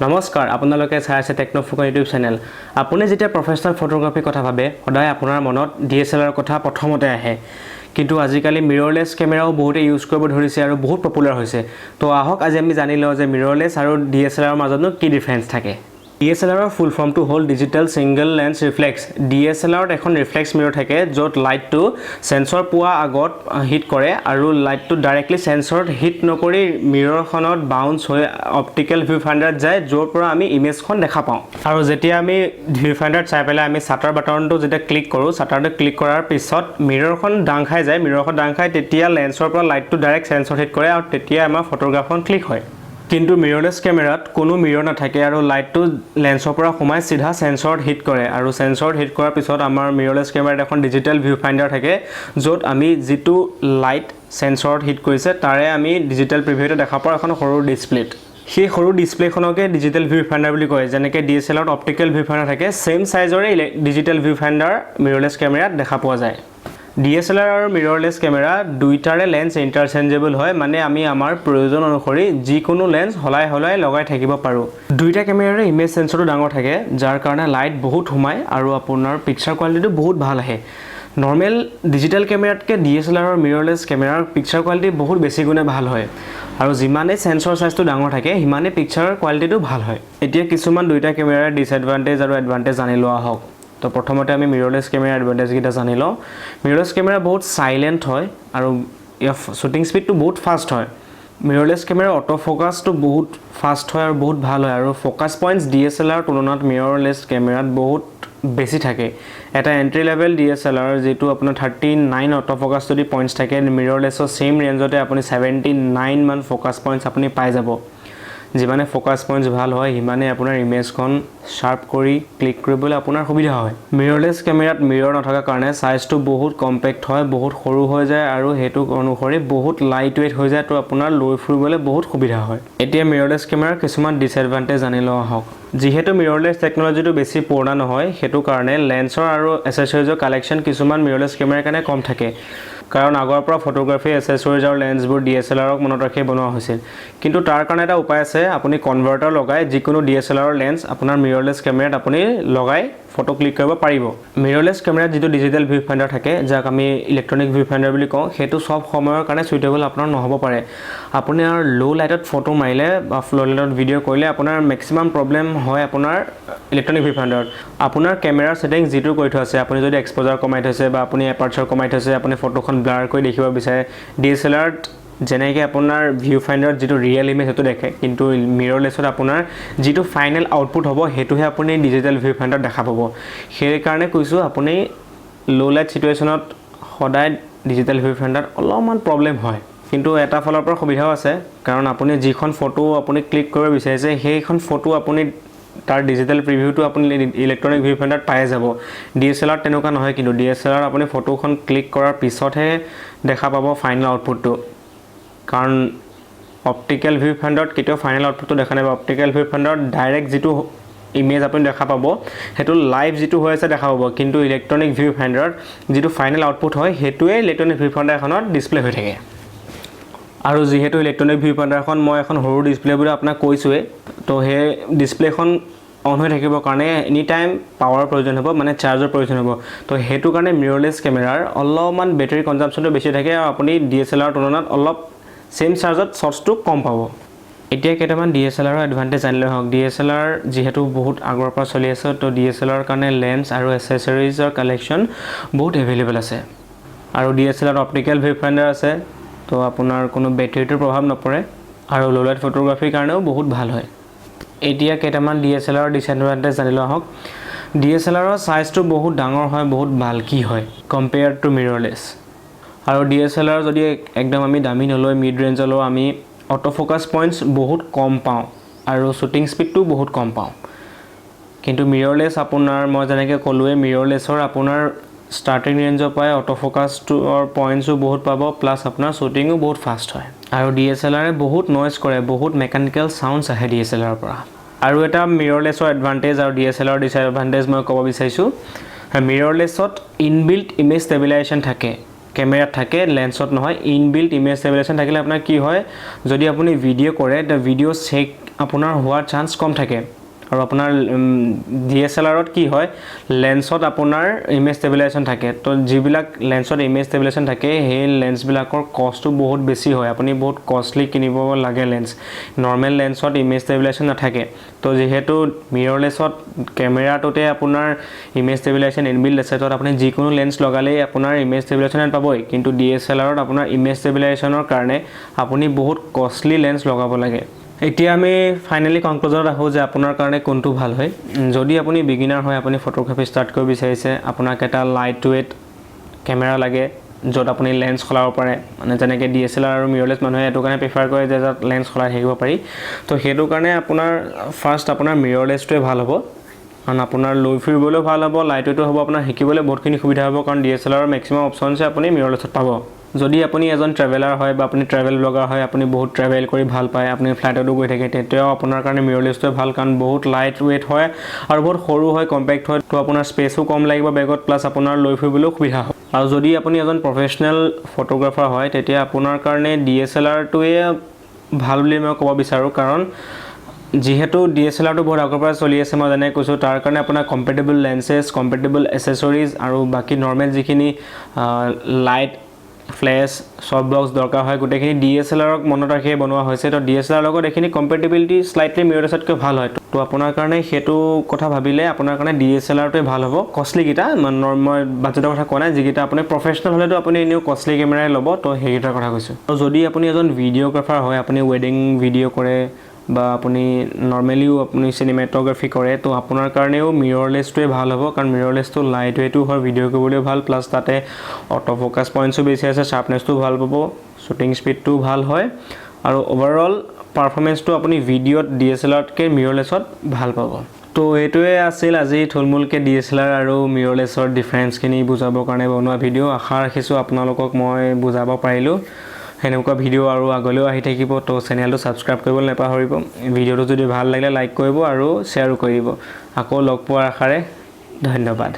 নমস্কাৰ আপোনালোকে চাই আছে টেকনোফোকা ইউটিউব চেনেল আপুনি যেতিয়া প্ৰফেশনাল ফটোগ্ৰাফি কথা ভাবে সদায় আপোনাৰ মনত DSLR কথা প্ৰথমতে আহে কিন্তু আজিকালি মিৰৰলেছ কেমেৰাও বহুতে ইউজ কৰিব ধৰিছে আৰু বহুত পপুলাৰ হৈছে তো আহক আজি আমি জানি লওঁ যে মিৰৰলেছ আৰু DSLR মাজত কি ডিফাৰেন্স থাকে DSLR ফুল ফৰ্মটো হ'ল digital single lens reflex DSLR এখন ৰিফ্লেক্স মিৰৰ থাকে য'ত লাইটটো সেন্সৰ পোৱা আগত হিট কৰে আৰু লাইটটো ডাইৰেক্টলি সেন্সৰত হিট নকৰি মিৰৰখনত বাউন্স হৈ অপটিকেল ভিউ ফাইণ্ডাৰত যায় য'ৰ পৰা আমি ইমেজখন দেখা পাওঁ আৰু যেতিয়া আমি ভিউ ফাইণ্ডাৰত চাই পেলাই আমি শাটাৰ বাটনটো যেতিয়া ক্লিক কৰোঁ শাটাৰটো ক্লিক কৰাৰ পিছত মিৰৰখন ডাং খাই যায় মিৰৰখন ডাং খাই তেতিয়া লেন্সৰ পৰা লাইটটো ডাইৰেক্ট সেন্সৰত হিট কৰে আৰু তেতিয়া আমাৰ ফটোগ্ৰাফখন ক্লিক হয় কিন্তু মিৰৰলেছ কেমেৰাত কোনো মিৰৰ নাথাকে আৰু লাইটটো লেন্সৰ পৰা সোমাই সিধা সেন্সৰত হিট কৰে আৰু সেন্সৰত হিট কৰাৰ পিছত আমাৰ মিৰৰলেছ কেমেৰাত এখন ডিজিটেল ভিউ ফাইণ্ডাৰ থাকে য'ত আমি যেটো লাইট সেন্সৰত হিট কৰিছে তাৰে আমি ডিজিটেল প্ৰিভিউতে দেখা পাওঁ এখন সৰু ডিসপ্লেত সেই সৰু ডিসপ্লেখনকে ডিজিটেল ভিউ ফাইণ্ডাৰ বুলি কয় যেনেকৈ DSLR অপটিকেল ভিউ ফাইণ্ডাৰ থাকে same সাইজৰে digital view finder mirrorless কেমেৰাত দেখা পোৱা যায় DSLR আৰু মিৰৰলেছ কেমেৰা দুইটাৰে লেন্স ইন্টাৰচেঞ্জেবল হয় মানে আমি আমাৰ প্ৰয়োজন অনুসৰি যিকোনো লেন্স হলাই লগাই থাকিব পাৰো দুইটা কেমেৰাৰে ইমেজ সেন্সৰটো ডাঙৰ থাকে যাৰ কাৰণে লাইট বহুত সোমায় আৰু আপোনাৰ পিকচাৰ কোৱালিটিটো বহুত ভাল আহে নৰ্মেল ডিজিটেল কেমেৰাতকৈ DSLR আৰু মিৰৰলেছ কেমেৰাৰ পিকচাৰ কোৱালিটি বহুত বেছি গুণে ভাল হয় আৰু যিমানে সেন্সৰ সাইজটো ডাঙৰ থাকে সিমানে পিকচাৰ কোৱালিটিটো ভাল হয় এতিয়া কিছুমান দুইটা কেমেৰাৰ ডিসএডভান্টেজ আৰু এডভান্টেজ জানি লোৱা হওক তো প্ৰথমতে আমি মিৰৰলেছ কেমেৰাৰ এডভান্টেজ কিটা জানি লওঁ মিৰৰলেছ কেমেৰা বহুত সাইলেন্ট হয় আৰু ইয়াৰ শুটিং স্পীডটো বহুত ফাষ্ট হয় মিৰৰলেছ কেমেৰাৰ অটো ফোকাসটো বহুত ফাষ্ট হয় আৰু বহুত ভাল হয় আৰু ফোকাস পইণ্টছ DSLR তুলনাত মিৰৰলেছ কেমেৰাত বহুত বেছি থাকে এটা এন্ট্ৰি লেভেল DSLR যেটো আপোনাৰ 39 অটো ফোকাস যদি পইণ্টছ থাকে মিৰৰলেছৰ সেম ৰেঞ্জতে আপুনি 79 মান ফোকাস পইণ্টছ আপুনি পাই যাব যিমানে ফোকাস পইণ্টছ ভাল হয় হিমানে আপোনাৰ ইমেজখন শাৰ্প কৰি ক্লিক কৰিবলৈ আপোনাৰ সুবিধা হয় মিৰৰলেছ কেমেৰাত মিৰৰ নথকা কাৰণে সাইজটো বহুত কম্পেক্ট হয় বহুত সৰু হৈ যায় আৰু হেতু অনুসৰি বহুত লাইট ওয়েট হৈ যায় তো আপোনাৰ লৈ ফুৰিবলৈ বহুত সুবিধা হয় এতিয়া মিৰৰলেছ কেমেৰাৰ কিছুমান ডিসএডভান্টেজ জানি লোৱা হওক যেহেতু মিৰৰলেছ টেকনলজিটো বেছি পুৰণা নহয় হেতু কাৰণে লেন্সৰ আৰু এসেসৰিজৰ কালেকশন কিছুমান মিৰৰলেছ কেমেৰাৰ কাৰণে কম থাকে কাৰণ আগৰ পৰা ফটোগ্ৰাফি এসেসৰিজ আৰু লেন্সবোৰ DSLRক মনত ৰাখি বনোৱা হৈছিল কিন্তু তাৰ কাৰণে এটা উপায় আছে আপুনি কনভাৰ্টাৰ লগাই যিকোনো DSLR লেন্স আপোনাৰ মিৰৰলেছ কেমেৰাত আপুনি লগাই ফটো ক্লিক কৰিব পাৰিব মিৰৰলেছ কেমেৰাত যেটো ডিজিটেল ভিউ ফাইণ্ডাৰ থাকে যাক আমি ইলেক্ট্ৰনিক ভিউ ফাইণ্ডাৰ বুলি কওঁ হেতু সব সময়ৰ কাৰণে সুইটেবল আপোনাৰ নহব পাৰে আপুনি আৰু লো লাইটত ফটো মাৰিলে বা ফ্লো লাইটত ভিডিও কৰিলে আপোনাৰ ম্যাক্সিমাম প্ৰবলেম হয় আপোনাৰ ইলেক্ট্ৰনিক ভিউ ফাইণ্ডাৰত আপোনাৰ কেমেৰাৰ সেটিং যেটো কৰি থৈছে আপুনি যদি এক্সপোজাৰ কমাই থৈছে বা আপুনি এপাৰ্চাৰ কমাই থৈছে আপুনি ফটোখন ব্লাৰ কৰি দেখিব বিচাৰে DSLR যেনেকৈ আপোনাৰ ভিউ ফাইণ্ডাৰত যেটো ৰিয়েল ইমেজ হেতু দেখে কিন্তু মিৰৰলেছত আপোনাৰ যেটো ফাইনেল আউটপুট হ'ব হেতুহে আপুনি ডিজিটেল ভিউ ফাইণ্ডাৰত দেখা পাব সেই কাৰণে কৈছো আপুনি লো লাইট সিচুৱেচনত সদায় ডিজিটেল ভিউ ফাইণ্ডাৰত অলপমান প্ৰবলেম হয় কিন্তু এটা ফলৰ পৰা সুবিধাও আছে কাৰণ আপুনি যিখন ফটো আপুনি ক্লিক কৰিব বিচাৰিছে সেইখন ফটো আপুনি তাৰ ডিজিটেল প্ৰিভিউটো আপুনি ইলেক্ট্ৰনিক ভিউ ফাইণ্ডাৰত পাই যাব DSLR তেনেকুৱা নহয় কিন্তু DSLR আপুনি ফটোখন ক্লিক কৰাৰ পিছতহে দেখা পাব ফাইনেল আউটপুটটো কাৰণ অপটিকেল ভিউ ফাইণ্ডাৰত কেতিয়াও ফাইনেল আউটপুটটো দেখা নাপাব অপটিকেল ভিউ ফাইণ্ডাৰত ডাইৰেক্ট যেটো ইমেজ আপুনি দেখা পাব হেতু লাইভ যেটো হৈ আছে দেখা পাব কিন্তু ইলেক্ট্ৰনিক ভিউ ফাইণ্ডাৰত যেটো ফাইনেল আউটপুট হয় হেতুৱে ইলেক্ট্ৰনিক ভিউ ফাইণ্ডাৰখনত ডিসপ্লে হৈ থাকে আৰু যেহেতু ইলেক্ট্ৰনিক ভিউ ফাইণ্ডাৰখন মই এখন সৰু ডিসপ্লে বুলি আপোনাক কৈছোৱে তো হে ডিসপ্লেখন অন হৈ থাকিবৰ কাৰণে এনি টাইম পাৱাৰ প্ৰয়োজন হ'ব মানে চাৰ্জৰ প্ৰয়োজন হ'ব তো হেতু কাৰণে মিৰৰলেছ কেমেৰাৰ অলপমান বেটাৰি কনজাম্পচনটো বেছি থাকে আৰু আপুনি DSLR তুলনাত অলপ সেম চাৰ্জত শৰ্টছটো কম পাব এতিয়া কেইটামান DSLR এডভান্টেজ জানিলে হওক DSLR যেহেতু বহুত আগৰ পৰা চলি আছে তো DSLR কাৰণে লেন্স আৰু এসেসৰিজৰ কালেকশন বহুত এভেইলেবল আছে আৰু DSLR অপটিকেল ভিউ ফাইণ্ডাৰ আছে তো আপোনাৰ কোনো বেটাৰিটোৰ প্ৰভাৱ নপৰে আৰু লো লাইট ফটোগ্ৰাফিৰ কাৰণেও বহুত ভাল হয় এতিয়া কেইটামান DSLR ডিসএডভান্টেজ জানিলো হওক DSLR সাইজটো বহুত ডাঙৰ হয় বহুত বাল্কি হয় কম্পেয়াৰ টু মিৰৰলেছ আৰু DSLR যদি একদম আমি দামী নলৈ মিড ৰেঞ্জলৈ আমি অটো ফোকাস পইণ্টছ বহুত কম পাওঁ আৰু শুটিং স্পীডটো বহুত কম পাওঁ কিন্তু মিৰৰলেছ আপোনাৰ মই যেনেকৈ ক'লোৱে মিৰৰলেছৰ আপোনাৰ স্টাৰ্টিং ৰেঞ্জৰ পাই অটো ফোকাসটোৰ পইণ্টছও বহুত পাব প্লাস আপোনাৰ শুটিংও বহুত ফাষ্ট হয় আৰু DSLR বহুত নয়েজ কৰে বহুত মেকানিক্যাল সাউন্ডছ আহে DSLR পৰা আৰু এটা মিৰৰলেছৰ এডভান্টেজ আৰু DSLR ডিসএডভান্টেজ মই ক'ব বিচাৰিছো মিৰৰলেছত ইনবিল্ট ইমেজ ষ্টেবিলাইজেশ্যন থাকে কেমেৰাত থাকে লেন্সত নহয় ইনবিল্ট ইমেজ ষ্টেবিলাইজেশ্যন থাকিলে আপোনাৰ কি হয় যদি আপুনি ভিডিও কৰে তে ভিডিও চেক আপোনাৰ হোৱাৰ চান্স কম থাকে আৰু আপোনাৰ DSLRত কি হয় লেন্সত আপোনাৰ ইমেজ ষ্টেবিলাইজেশ্যন থাকে তো যিবিলাক লেন্সত ইমেজ ষ্টেবিলাইজেশ্যন থাকে সেই লেন্সবিলাকৰ কষ্টটো বহুত বেছি হয় আপুনি বহুত কষ্টলি কিনিব লাগে লেন্স নৰ্মেল লেন্সত ইমেজ ষ্টেবিলাইজেশ্যন নাথাকে তো যেহেতু মিৰৰলেছত কেমেৰাটোতে আপোনাৰ ইমেজ ষ্টেবিলাইজেশ্যন ইনবিল্ড আছে তো আপুনি যিকোনো লেন্স লগালেই আপোনাৰ ইমেজ ষ্টেবিলাইজেশ্যন পাবই কিন্তু DSLRত আপোনাৰ ইমেজ ষ্টেবিলাইজেশ্যনৰ কাৰণে আপুনি বহুত কষ্টলি লেন্স লগাব লাগে এতিয়া আমি ফাইনালি কনক্লুজনত আহোঁ যে আপোনাৰ কাৰণে কোনটো ভাল হয় যদি আপুনি বিগিনাৰ হয় আপুনি ফটোগ্ৰাফী ষ্টাৰ্ট কৰিব বিচাৰিছে আপোনাক এটা লাইট ৱেইট কেমেৰা লাগে য'ত আপুনি লেন্স খলাব পাৰে মানে যেনেকৈ DSLR আৰু মিৰৰলেছ মানুহে এইটো কাৰণে প্ৰিফাৰ কৰে যে য'ত লেন্স খলাই থাকিব পাৰি তো সেইটো কাৰণে আপোনাৰ ফাৰ্ষ্ট আপোনাৰ মিৰৰলেছটোৱে ভাল হ'ব কাৰণ আপোনাৰ লৈ ফুৰিবলৈও ভাল হ'ব লাইট ৱেইটো হ'ব আপোনাৰ শিকিবলৈ বহুতখিনি সুবিধা হ'ব কাৰণ DSLR মেক্সিমাম অপশ্যনছে আপুনি মিৰৰলেছত পাব যদি আপুনি এজন ট্ৰেভেলাৰ হয় বা আপুনি ট্ৰেভেল ব্লগাৰ হয় আপুনি বহুত ট্ৰেভেল কৰি ভাল পায় আপুনি ফ্লাইটতো গৈ থাকে তেতিয়াও আপোনাৰ কাৰণে মিৰৰলেছটোৱে ভাল কাৰণ বহুত লাইট ৱেইট হয় আৰু বহুত সৰু হয় কম্পেক্ট হয় তো আপোনাৰ স্পেচো কম লাগিব বেগত প্লাছ আপোনাৰ লৈ ফুৰিবলৈও সুবিধা হয় আৰু যদি আপুনি এজন প্ৰফেশ্যনেল ফটোগ্ৰাফাৰ হয় তেতিয়া আপোনাৰ কাৰণে DSLRটোৱে ভাল বুলি মই ক'ব বিচাৰোঁ কাৰণ যেহেতু DSLRটো বহুত আগৰ পৰা চলি আছে মই যেনে কৈছোঁ তাৰ কাৰণে আপোনাৰ কম্পেটেবল লেন্সেছ কম্পেটেবল এচেছৰিজ আৰু বাকী নৰ্মেল যিখিনি লাইট ফ্লেছ সব বক্স দৰকাৰ হয় গোটেইখিনি DSLRক মনত ৰাখিয়ে বনোৱা হৈছে তো DSLR লগত এইখিনি কম্পেটেবিলিটি স্লাইটলি মিৰৰলেছতকৈ ভাল হয় তো আপোনাৰ কাৰণে সেইটো কথা ভাবিলে আপোনাৰ কাৰণে DSLRটোৱে ভাল হ'ব কষ্টলিকেইটা মই বাজেটৰ কথা কোৱা নাই যিকেইটা আপুনি প্ৰফেশ্যনেল হ'লেতো আপুনি এনেও কষ্টলি কেমেৰাই ল'ব তো সেইকেইটাৰ কথা কৈছোঁ আৰু যদি আপুনি এজন ভিডিঅ'গ্ৰাফাৰ হয় আপুনি ৱেডিং ভিডিঅ' কৰে বা আপুনি নৰ্মেলিও আপুনি চিনেমেট'গ্ৰাফি কৰে তো আপোনাৰ কাৰণেও মিৰৰলেছটোৱে ভাল হ'ব কাৰণ মিৰৰলেছটো লাইট ৱেইটো হয় ভিডিঅ' কৰিবলৈও ভাল প্লাছ তাতে অটো ফ'কাছ পইণ্টছো বেছি আছে শ্বাৰ্পনেছটোও ভাল পাব শ্বুটিং স্পীডটোও ভাল হয় আৰু অভাৰঅল পাৰফৰ্মেঞ্চটো আপুনি ভিডিঅ'ত DSLRতকৈ মিৰৰলেছত ভাল পাব তো এইটোৱে আছিল আজি থুলমূলকৈ DSLR আৰু মিৰৰলেছৰ ডিফাৰেঞ্চখিনি বুজাবৰ কাৰণে বনোৱা ভিডিঅ' আশা ৰাখিছোঁ আপোনালোকক মই বুজাব পাৰিলোঁ সেনেকুৱা ভিডিঅ' আৰু আগলৈও আহি থাকিব তো চেনেলটো ছাবস্ক্ৰাইব কৰিবলৈ নাপাহৰিব ভিডিঅ'টো যদি ভাল লাগিলে লাইক কৰিব আৰু শ্বেয়াৰো কৰিব আকৌ লগ পোৱাৰ আশাৰে ধন্যবাদ